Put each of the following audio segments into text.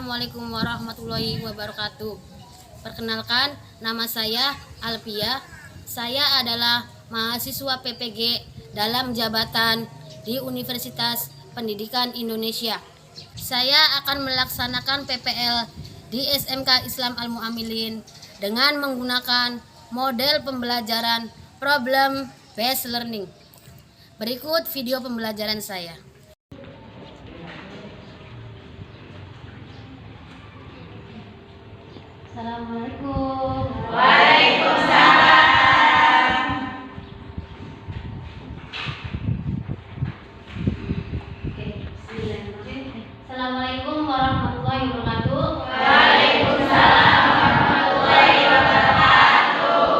Assalamualaikum warahmatullahi wabarakatuh. Perkenalkan, nama saya Alfia. Saya adalah mahasiswa PPG dalam jabatan di Universitas Pendidikan Indonesia. Saya akan melaksanakan PPL di SMK Islam Al-Mu'amilin dengan menggunakan model pembelajaran problem based learning. Berikut video pembelajaran saya. Assalamualaikum. Waalaikumsalam. Assalamualaikum warahmatullahi wabarakatuh. Waalaikumsalam warahmatullahi wabarakatuh.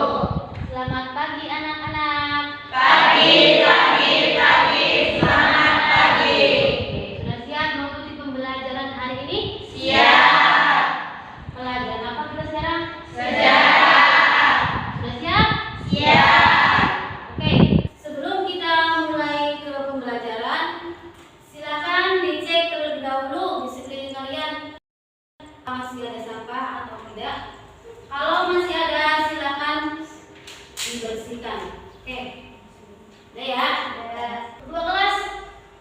Selamat pagi anak-anak. Pagi. Selamat pagi. Sudah siap mengikuti pembelajaran hari ini? Siap. Pelajaran apa kita sekarang? Sejarah. Sudah siap? Siap. Oke, sebelum kita mulai ke pembelajaran, silakan dicek terlebih dahulu di sekeliling kalian masih ada sampah atau tidak. Kalau masih ada, silakan dibersihkan. Oke, udah ya. Kedua kelas,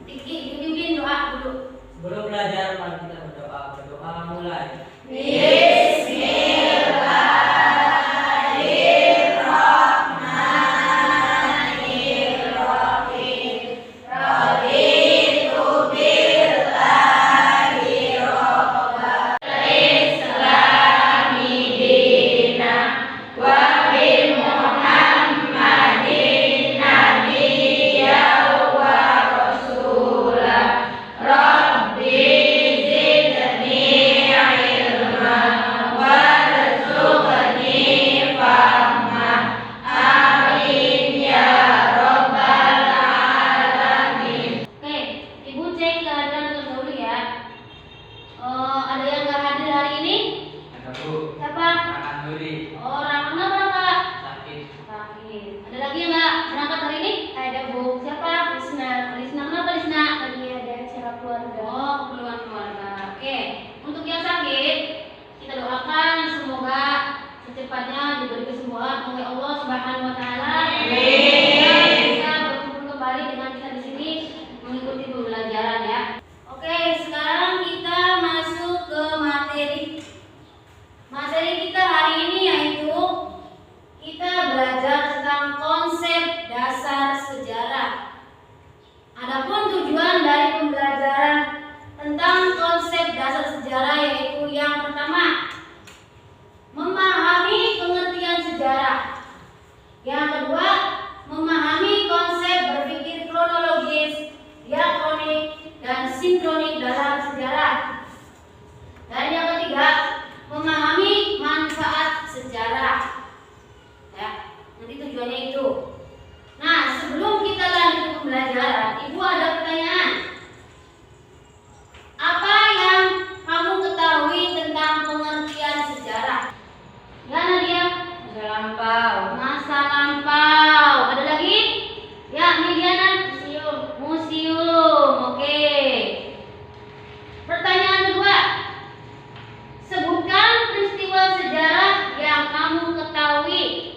dipimpin doa dulu. Sebelum belajar, mari kita berdoa. Berdoa mulai. Ada yang nggak hadir hari ini? Ada Bu. Siapa? Makan duri. Oh, Rahman apa Kak? Sakit. Sakit. Ada lagi yang nggak berangkat hari ini? Ada Bu. Siapa? Lisna. Lisna kenapa Lisna? Tadi ada acara keluarga. Oh, keperluan keluarga. Oke. Untuk yang sakit, kita doakan semoga secepatnya diberi kesembuhan oleh Allah Subhanahu Wa Taala. Bisa berkumpul kembali dengan kita di sini mengikuti pembelajaran ya. Oke, sekarang kita masuk ke materi. Materi kita hari ini yaitu kita belajar tentang konsep dasar sejarah. Adapun tujuan dari pembelajaran tentang konsep dasar sejarah yaitu yang pertama, memahami pengertian sejarah. Yang kedua, memahami konsep berpikir kronologis, diakronik, dan sinkronik dalam sejarah. Dan yang ketiga, memahami manfaat sejarah. Ya, nanti tujuannya itu. Nah, sebelum kita lanjut ke pembelajaran, Ibu ada pertanyaan. Apa yang kamu ketahui tentang pengertian sejarah? Ya, Nadia? Masa lampau. Masa lampau. Ada lagi? Ya, Mediana? Museum. Museum. Oke. Pertanyaan kedua. Sebutkan peristiwa sejarah yang kamu ketahui.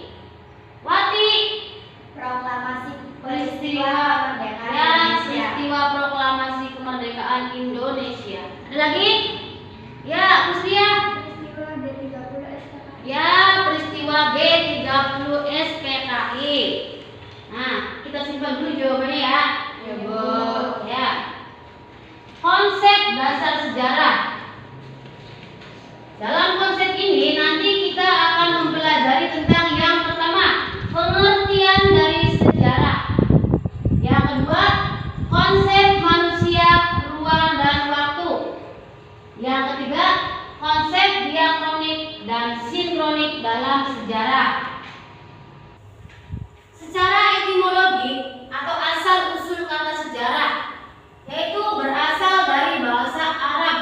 Wati. Proklamasi Peristiwa kemerdekaan ya, Indonesia. peristiwa proklamasi kemerdekaan Indonesia. Ada lagi? Ya, Muslia. Peristiwa G30 SKKI. Ya, peristiwa G30 SPKI. Nah, kita simpan dulu jawabannya ya. Ya, Bu. Ya. Konsep dasar sejarah. Dalam konsep ini nanti kita akan mempelajari tentang yang pertama, pengertian dari sejarah. Yang kedua, konsep manusia, ruang dan waktu. Yang ketiga, konsep diakronik dan sinkronik dalam sejarah. Secara etimologi atau asal-usul kata sejarah, yaitu berasal dari bahasa Arab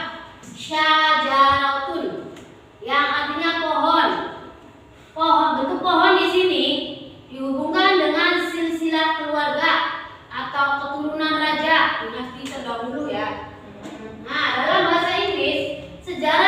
syajaratun, yang artinya pohon. Bentuk pohon di sini dihubungkan dengan silsilah keluarga atau keturunan raja dinasti terdahulu ya. Nah, dalam bahasa Inggris, sejarah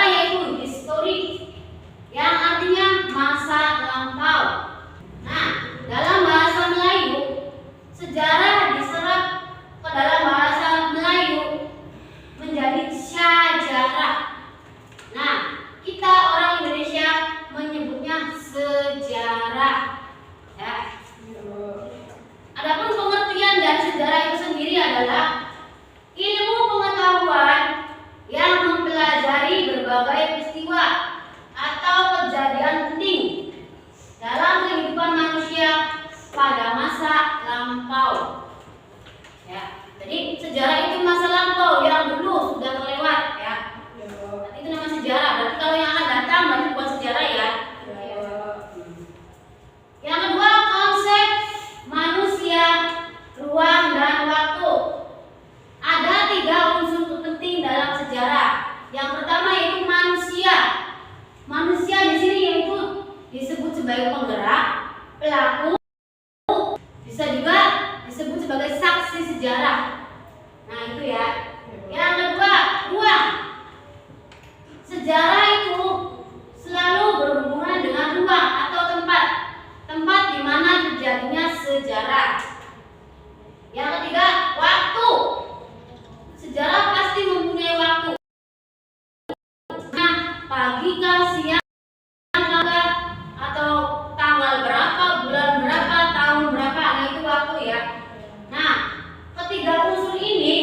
Yang pertama yaitu manusia. Manusia di sini yaitu disebut sebagai penggerak, pelaku, bisa juga disebut sebagai saksi sejarah. Nah itu ya. Yang kedua, ruang. Sejarah itu selalu berhubungan dengan ruang atau tempat. Tempat di mana terjadinya sejarah. Yang ketiga, waktu. Sejarah pasti mempunyai waktu. Nah, pagi kah, siang kah, atau tanggal berapa, bulan berapa, tahun berapa, nah itu waktu ya. Nah, ketiga unsur ini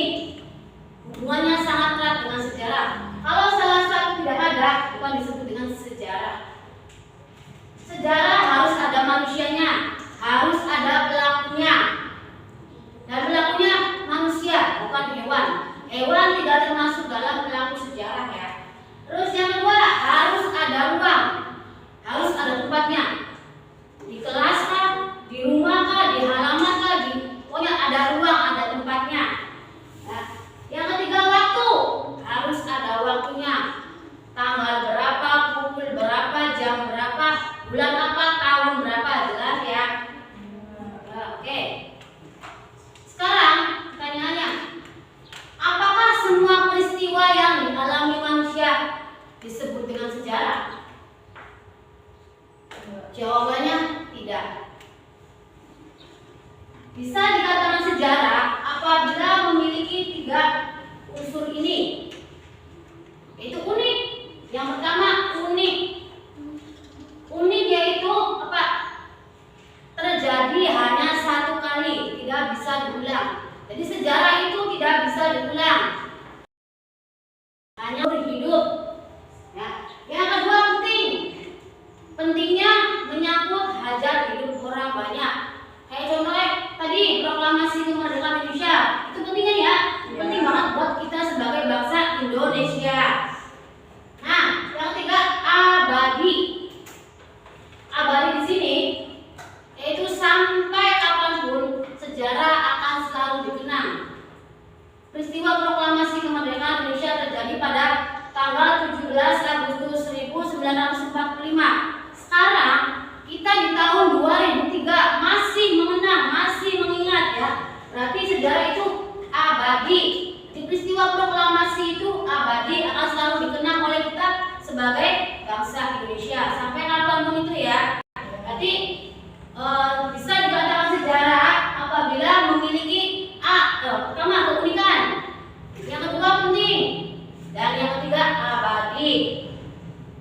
hubungannya sangat erat dengan sejarah. Kalau salah satu tidak ada, bukan disebut dengan sejarah. Sejarah harus ada manusianya, harus ada pelakunya. Dan pelakunya manusia, bukan hewan. Hewan tidak termasuk dalam pelaku sejarah ya. Terus yang kedua, harus ada ruang, harus ada tempatnya. Di kelas kah, di rumah kah, di halaman kah, pokoknya ada ruang, ada tempatnya. Nah, yang ketiga, waktu, harus ada waktunya. Tanggal berapa, pukul berapa, jam berapa, bulan apa, tahun berapa, jelas ya. Oke. Sekarang pertanyaannya, apakah semua peristiwa yang dialami manusia disebut dengan sejarah? Jawabannya tidak. Bisa dikatakan sejarah apabila memiliki 3 unsur ini. Itu unik. Yang pertama, unik. Unik yaitu apa? Terjadi hanya 1 kali, tidak bisa diulang. Jadi sejarah itu tidak bisa diulang. Hanya hidup. Ya. Yang kedua, penting. Pentingnya menyangkut hajat hidup orang banyak. Kayak contohnya tadi proklamasi kemerdekaan Indonesia. Itu pentingnya ya. Penting banget buat kita sebagai bangsa Indonesia. Nah, yang ketiga, abadi. Abadi di sini yaitu sampai kapanpun sejarah akan selalu dikenang. Peristiwa proklamasi kemerdekaan Indonesia terjadi pada tanggal 17 Agustus 1945. Sekarang kita di tahun 2003 masih mengenang, masih mengingat ya. Berarti sejarah itu abadi. Di peristiwa proklamasi itu abadi, akan selalu dikenang oleh kita sebagai bangsa Indonesia sampai kapanpun itu ya. Berarti bisa dikatakan sejarah apabila memiliki pertama keunikan, yang kedua penting, dan yang ketiga abadi.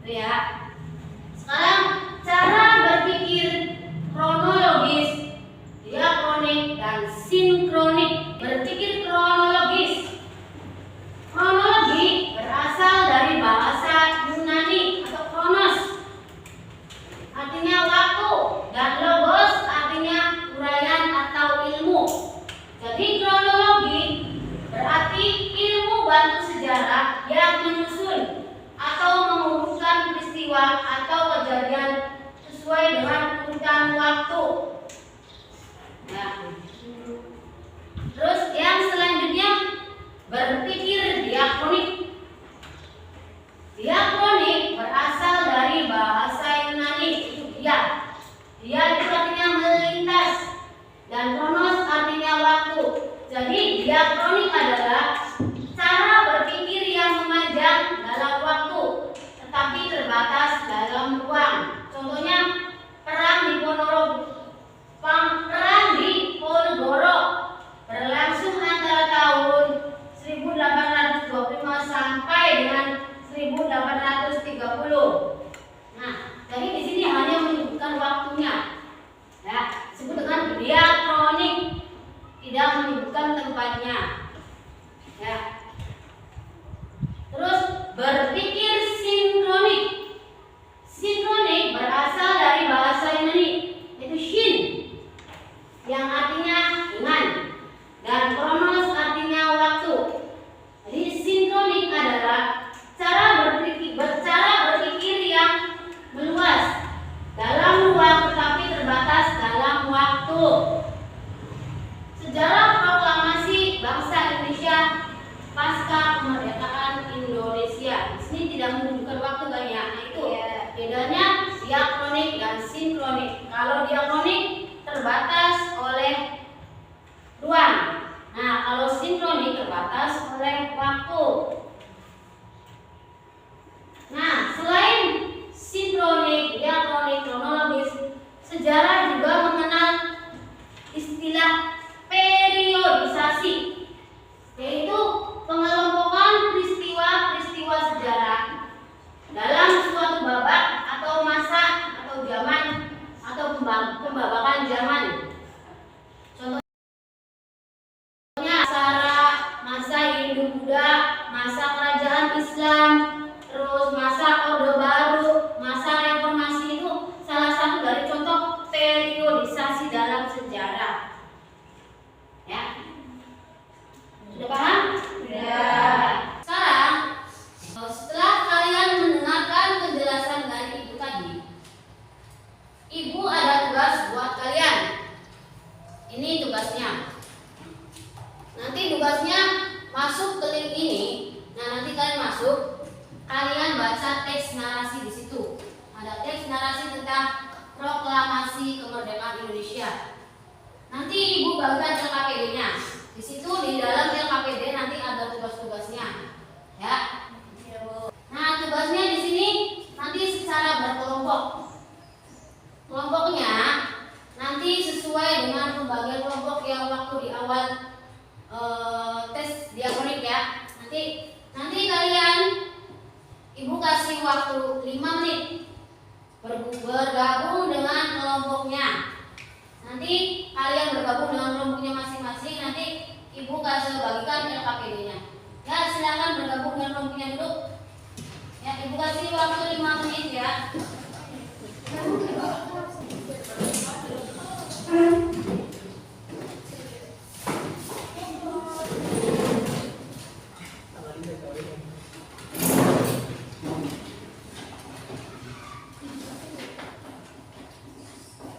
Itu ya. Sekarang cara berpikir kronologis, diakronik, dan sinkronik. Berpikir kronologis. Kronologi berasal dari bahasa Yunani atau kronos, artinya waktu, dan logos artinya uraian atau ilmu. Jadi kronologi berarti ilmu bantu sejarah yang menyusun atau menghubungkan peristiwa atau kejadian sesuai dengan urutan waktu. Nah, terus yang selanjutnya berpikir diakronik. Diakronik berasal dari bahasa Yunani, itu dia. Dia itu artinya melintas dan kronos artinya waktu. Jadi diakronik adalah cara berpikir yang memanjang dalam waktu tetapi terbatas dalam ruang. Contohnya perang di Ponorogo berlangsung antara tahun 1825 sampai dengan 1800 Di sini tidak menunjukkan waktu kan ya. Nah itu bedanya diakronik dan sinkronik. Kalau diakronik terbatas oleh ruang. Nah kalau sinkronik terbatas oleh waktu. Nah selain sinkronik, diakronik, kronologis, sejarah juga mengenal istilah periodisasi, yaitu pengelompokan peristiwa-peristiwa sejarah dalam suatu babak atau masa atau zaman atau pembabakan zaman. Contohnya masa Hindu-Buddha, masa kerajaan Islam, terus masa Orde Baru, masa Reformasi itu salah satu dari contoh periodisasi dalam sejarah. Ya. Sudah paham? Ya. Sekarang setelah kalian mendengarkan penjelasan dari ibu tadi, ibu ada tugas buat kalian. Ini tugasnya. Nanti tugasnya masuk ke link ini. Nah nanti kalian masuk, kalian baca teks narasi di situ. Ada teks narasi tentang proklamasi kemerdekaan Indonesia. Nanti ibu bagikan LKPD-nya. Di situ di dalam LKPD nanti ada tugas-tugasnya. Ya. Nah, tugasnya di sini nanti secara berkelompok. Kelompoknya nanti sesuai dengan pembagian kelompok yang waktu di awal tes diakronik ya. Nanti kalian ibu kasih waktu 5 menit bergabung dengan kelompoknya. Nanti kalian bergabung dengan kelompoknya masing-masing. Nanti ibu kasih bagikan LKPD-nya. Ya silakan bergabung dengan kelompoknya dulu. Ya ibu kasih waktu 5 menit ya.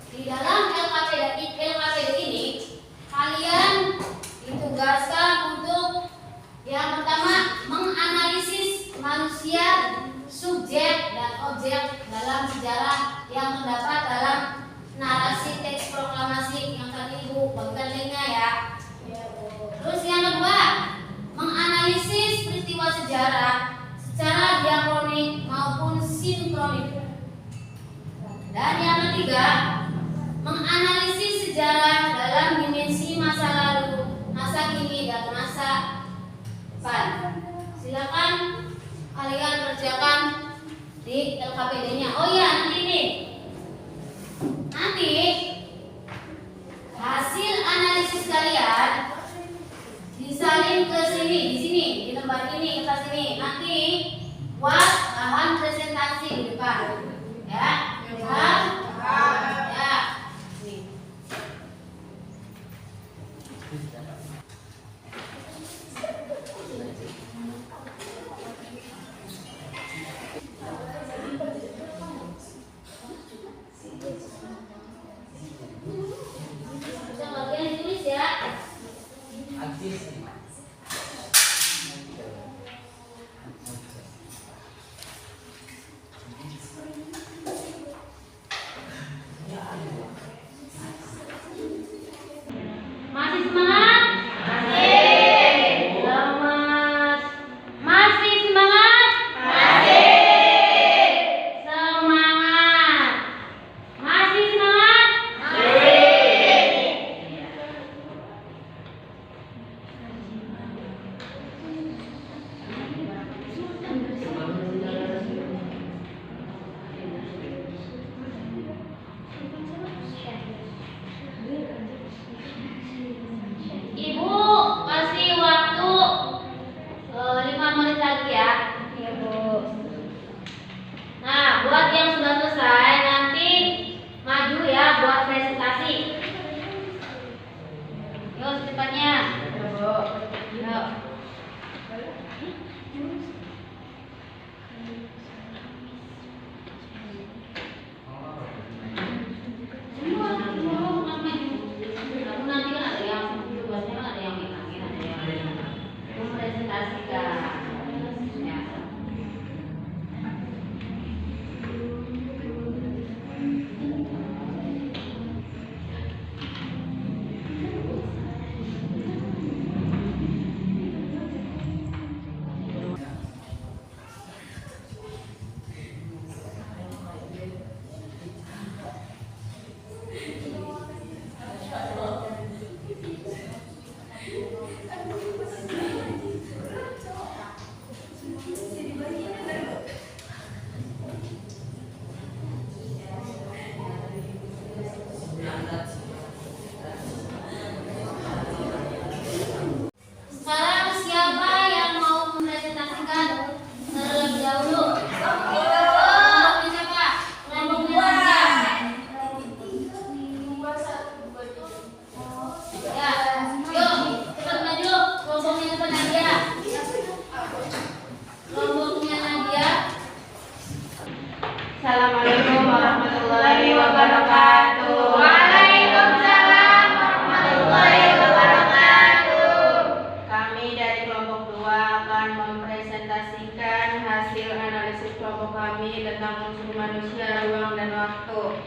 Di dalam LKPD ini kalian ditugaskan untuk yang pertama menganalisis manusia, subjek dan objek dalam sejarah yang terdapat dalam narasi teks proklamasi yang tadi ibu bagikan linknya ya. Terus yang kedua menganalisis peristiwa sejarah secara diakronik maupun sinkronik. Dan yang ketiga menganalisis sejarah dalam dimensi masa lalu, masa kini, dan masa depan. Silakan kalian kerjakan di LKPD-nya. Oh iya, nanti hasil analisis kalian disalin ke sini, di sini, di lembar ini, ke sini. Nanti buat bahan presentasi di depan. Ya, ya. Nih. Bisa bagian tulis ya. Aktif. Assalamualaikum warahmatullahi wabarakatuh. Waalaikumsalam warahmatullahi wabarakatuh. Kami dari kelompok 2 akan mempresentasikan hasil analisis kelompok kami tentang unsur manusia, ruang, dan waktu.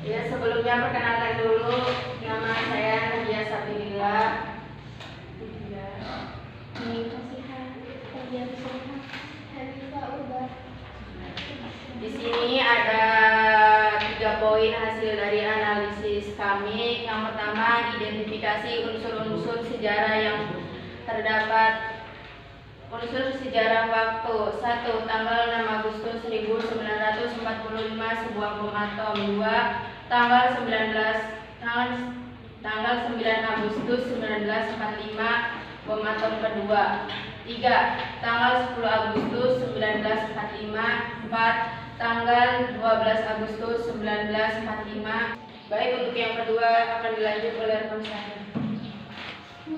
Ya, sebelumnya perkenalkan dulu, nama saya Nadia Sabilillah. Di sini ada 3 poin hasil dari analisis kami. Yang pertama, identifikasi unsur-unsur sejarah yang terdapat. Unsur sejarah waktu. 1. Tanggal 6 Agustus 1945 sebuah bom atom. 2. Tanggal 9 Agustus 1945 bom atom kedua. 3. Tanggal 10 Agustus 1945. 4. Tanggal 12 Agustus 1945. Baik, untuk yang kedua akan dilanjut oleh rekan saya.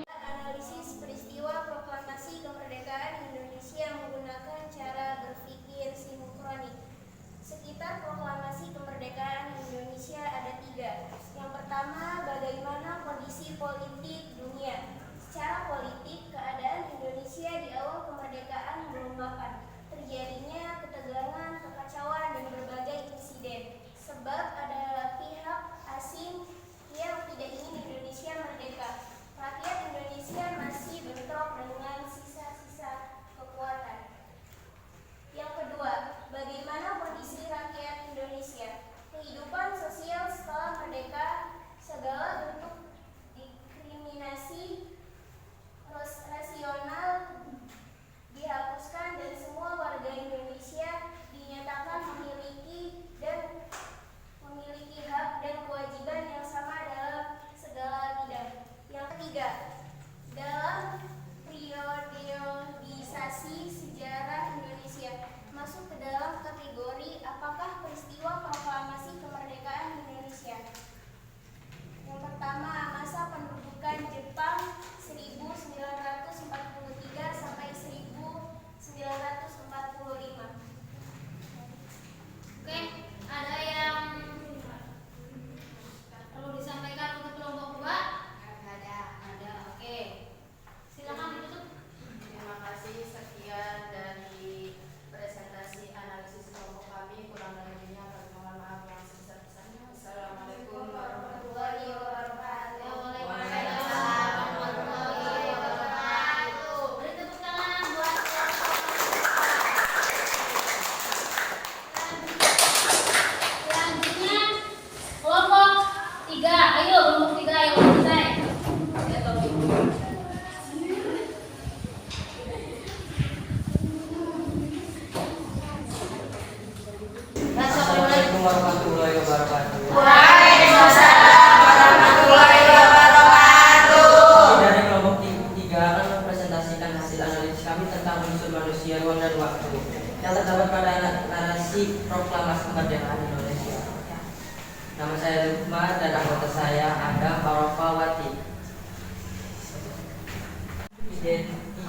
Analisis peristiwa proklamasi kemerdekaan Indonesia menggunakan cara berpikir sinkronik. Sekitar proklamasi kemerdekaan Indonesia ada 3. Yang pertama, bagaimana kondisi politik dunia. Secara politik, keadaan Indonesia di awal kemerdekaan belum mapan. Terjadinya ketegangan, kekacauan, dan berbagai insiden. Sebab ada pihak asing yang tidak ingin Indonesia merdeka. Rakyat Indonesia masih bentrok dengan sisa-sisa kekuatan. Yang kedua, bagaimana kondisi rakyat Indonesia. Kehidupan sosial setelah merdeka, segala bentuk diskriminasi rasional dihapuskan dan semua warga Indonesia dinyatakan memiliki hak dan kewajiban yang sama dalam segala bidang. Yang ketiga, dalam periodisasi sejarah Indonesia masuk ke dalam kategori apakah peristiwa proklamasi kemerdekaan Indonesia. Yang pertama, masa pendudukan Jepang 1943 sampai 1945. Oke, ada yang perlu disampaikan untuk kelompok 2? Ada. Oke. Silakan ditutup. Terima kasih, sekian dari presentasi analisis kelompok kami. Kurang lebihnya kami mohon maaf yang sebesar-besarnya. Assalamualaikum warahmatullahi wabarakatuh. Waalaikumsalam warahmatullahi wabarakatuh. Beri tepuk tangan buat selanjutnya kelompok 3. Ayo kelompok 3 yang udah selesai. Ya, Tobi. Assalamualaikum warahmatullahi wabarakatuh. Waalaikumsalam warahmatullahi wabarakatuh. Dari kelompok 3 akan mempresentasikan hasil analisis kami tentang unsur manusia, ruang, dan waktu yang terdapat pada narasi proklamasi kemerdekaan Indonesia. Nama saya Lukman dan anggota saya Adam Parofawati.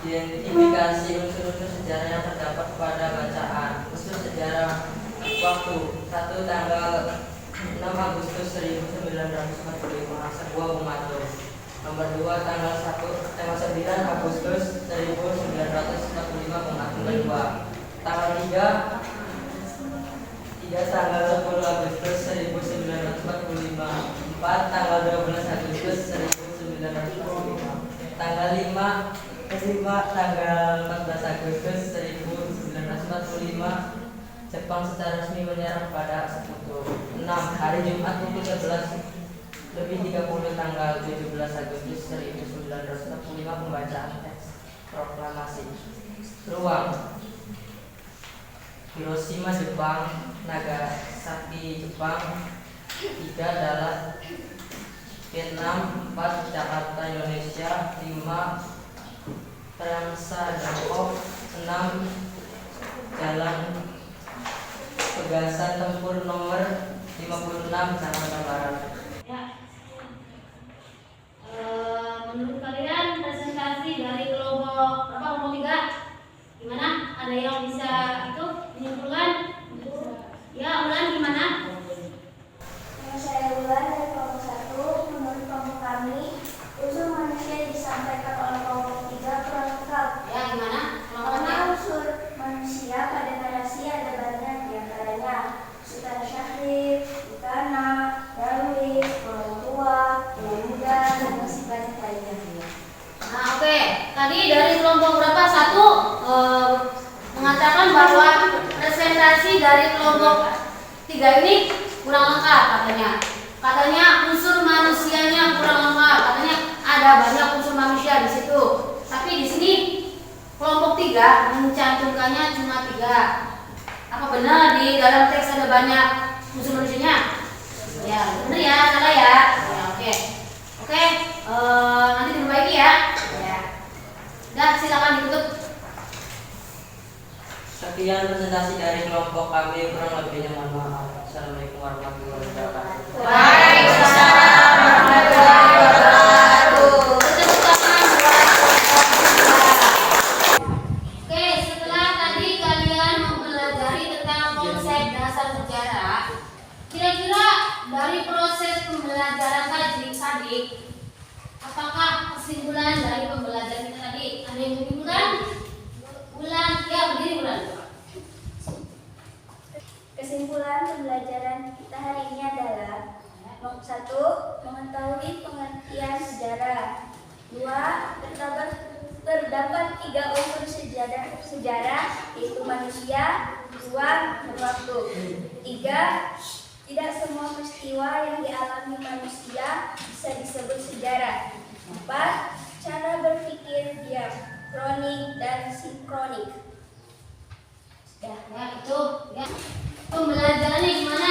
Identifikasi unsur-unsur sejarah yang terdapat pada bacaan. Unsur sejarah waktu. 1. Tanggal 6 Agustus 1945 sebuah bom atom. Nomor 2. Tanggal 9 Agustus 1945 bom atom kedua. Tanggal 3 tanggal 10 Agustus 1945. 4. Tanggal 12 Agustus 1945. Tanggal 5 tanggal 14 Agustus 1945 Jepang secara resmi menyerah pada sekutu. 6. Hari Jumat pukul 11:30 tanggal 17 Agustus 1945 pembacaan teks proklamasi. Ruang. Hiroshima Jepang, Nagasaki Jepang. 3. Dallas Vietnam. 4. Jakarta Indonesia. 5. Transa Depok. 6. Jalan Pegasan Tempur nomor 56 Jakarta Barat. Ya. Menurut kalian presentasi dari kelompok berapa? Kelompok 3 Ada yang bisa itu menyimpulkan? Ya, ulang gimana? Yang saya ulang dari kelompok 1, menurut kelompok kami, unsur manusia disampaikan oleh kelompok 3 kurang lengkap. Ya, gimana? Karena unsur manusia pada narasi ada banyak, diantaranya Sultan Syahrir, Bukana, Darwis, orang tua, orang muda, dan masih banyak lainnya. Nah, oke. Tadi dari kelompok berapa? 1 mengatakan bahwa presentasi dari kelompok 3 ini kurang lengkap katanya. Katanya unsur manusianya kurang lengkap. Katanya ada banyak unsur manusia di situ. Tapi di sini kelompok 3 mencantumkannya cuma 3. Apa benar di dalam teks ada banyak unsur manusianya? Ya, benar ya, salah ya. Ya, oke. Oke, nanti diperbaiki ya. Ya. Udah, silakan ditutup. Sekian presentasi dari kelompok kami, kurang lebihnya mohon maaf. Assalamualaikum warahmatullahi wabarakatuh. Waalaikumsalam warahmatullahi wabarakatuh. Tepuk tangan buat kelompok 2. Oke, setelah tadi kalian mempelajari tentang konsep dasar sejarah, kira-kira dari proses pembelajaran tadi, apakah kesimpulan dari pembelajaran kita tadi? Ada yang menyimpulkan? Ulang, ya berdiri ulang. Kesimpulan pembelajaran kita hari ini adalah 1. Mengetahui pengertian sejarah. 2. Terdapat 3 unsur sejarah yaitu manusia, ruang, dan waktu. 3. Tidak semua peristiwa yang dialami manusia bisa disebut sejarah. 4. Cara berpikir diakronik dan sinkronik. Ya, itu ya. Pembelajarannya gimana?